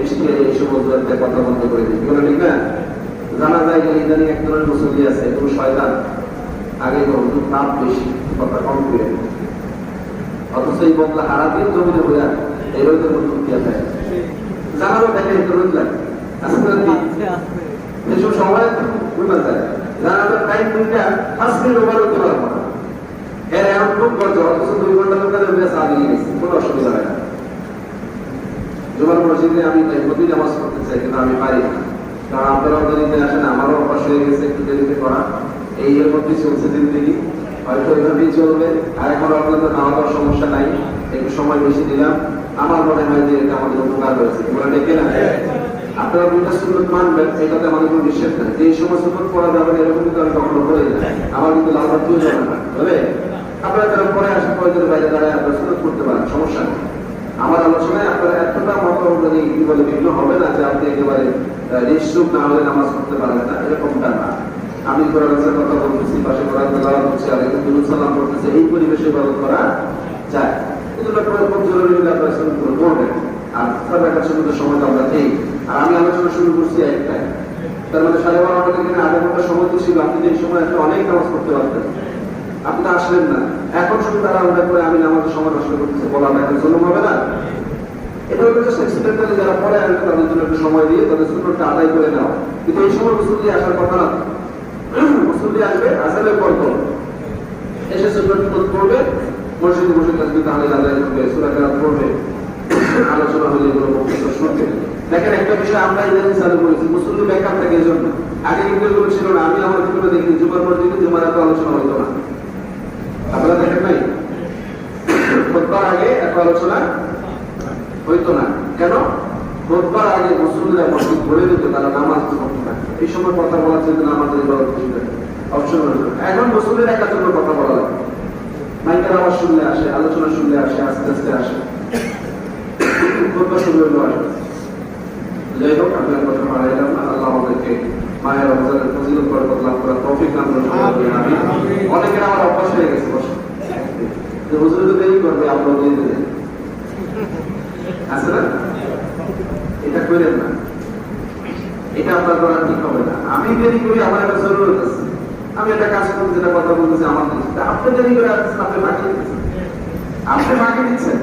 বৃষ্টি এই সমস্ত কথা বন্ধ করে দিই, ঠিক না? জানা যায় যে ইদানিং এক ধরনের মুসল্লি আছে, এবং শয়তান আগে বলতো তাপ বেশি, কথা কম করে, অথচ এই বদলা হারা দিয়ে জমিতে হয়ে এই রোদের মধ্যে উঠিয়া যায়, জানারও দেখে একটু রোদ লাগে, এসব সময় বুঝা যায় জানার টাইম দুইটা 5 মিনিট ওভার হতে পারবো না, এর এমন খুব করছে, অথচ 2 ঘন্টা দোকানে বেশ আগে গেছে, কোনো অসুবিধা হয় না। জুমার মসজিদে আমি প্রতি নামাজ পড়তে চাই, কিন্তু আমি পারি না, কারণ আপনারাও দেরিতে আসেন, আমারও অভ্যাস হয়ে গেছে একটু দেরিতে করা, এই এর মধ্যে চলছে জিন্দগি, হয়তো এইভাবেই চলবে। আর এখন আপনাদের খাওয়া দাওয়ার সমস্যা নাই, একটু সময় বেশি দিলাম, আমার মনে হয় যে এটা আমাদের উপকার হয়েছে, তোমরা ডেকে না আপনারা দুইটা সুন্নত মানবেন, এটাতে আমাদের কোনো নিষেধ নাই, যে এই সময় সুন্নত পড়া যাবে এরকম কিন্তু আমি কখনো বলি না, আমার কিন্তু লাল বাতিও যাবে না, তবে আপনারা যারা পরে আসেন কয়েকজন বাইরে দাঁড়ায় আপনারা সুন্নত করতে পারেন, সমস্যা নেই। আমার আলোচনায় আপনারা এতটা মত মানে কি বলে ভিন্ন হবে না যে আপনি একেবারে নিশ্চুপ না হলে নামাজ পড়তে পারেন না, এরকমটা না। আমি কোরআনের কথা বলতেছি, পাশে কোরআন তেলাওয়াত হচ্ছে, আর একটু দুরূদ সালাম করতেছে, এই পরিবেশে ইবাদত করা যায়। এজন্য আপনারা খুব জরুরি হলে আপনারা শুরু করে করবেন, আর তার একটা ছোট সময় তো আমরা নেই। আর আমি আলোচনা শুরু করছি একটাই, তার মানে 12:30 থেকে আধা ঘন্টা সময় তো ছিল, আপনি এই সময় একটা অনেক নামাজ পড়তে পারতেন, আপনি তো আসলেন না। এখন শুধু তারা আমরা করে আমি নামাজের সময় নষ্ট করতেছে, বলা এখন জুলুম হবে না? এটা হচ্ছে এক্সিডেন্টালি যারা পরে আসবে তাদের জন্য একটু সময় দিয়ে তাদের সুন্নতটা আদায় করে নেওয়া, কিন্তু এই সময় মুসল্লি আসার কথা না। মুসল্লি আসবে আসামের পর এসে সুন্নত করবে, মসজিদে বসে তাসবিহ তাহলিল আদায় করবে, সূরা কেরাত পড়বে, আলোচনা হলে এগুলো বক্তব্য শুনবে। দেখেন একটা বিষয় আমরা ইদানিং চালু করেছি, মুসল্লি ব্যাকআপ থাকে এই জন্য, আগে কিন্তু এগুলো ছিল না। আমি আমার জীবনে দেখি জুমার মসজিদে জুমার এত আলোচনা হইতো না, আপনারা দেখেন নাই? খুতবার আগে এত আলোচনা হইতো না, কেন? খুতবার আগে মুসল্লিরা মসজিদ ভরে দিত, তারা নামাজ পড়তে থাকে, এই সময় কথা বলার জন্য আমাদের ইবাদত করতে অপশন হইতো। এখন মুসল্লির একার জন্য কথা বলা লাগে, মাইকের আওয়াজ শুনলে আসে, আলোচনা শুনলে আসে, আস্তে আস্তে আসে, খুতবা শুনলে আসে। যাই হোক, আমি আর কথা বাড়াইলাম না। আল্লাহ আমাদেরকে মায়ের রমজানের ফজিলত বরকত লাভ করার তৌফিক দান করুন। অনেকের আমার অভ্যাস হয়ে গেছে বসে, হুজুর তো দেরি করবে, আপনারা দিয়ে দেবেন, আছে না? এটা করেন না, এটা আপনার করা ঠিক হবে না। আমি দেরি করি, আমার একটা জরুরত আছে, আমি একটা কাজ করতে, যেটা কথা বলতেছি আমার, আপনি দেরি করে আসছেন, আপনি ফাঁকি দিচ্ছেন, আপনি ফাঁকি দিচ্ছেন।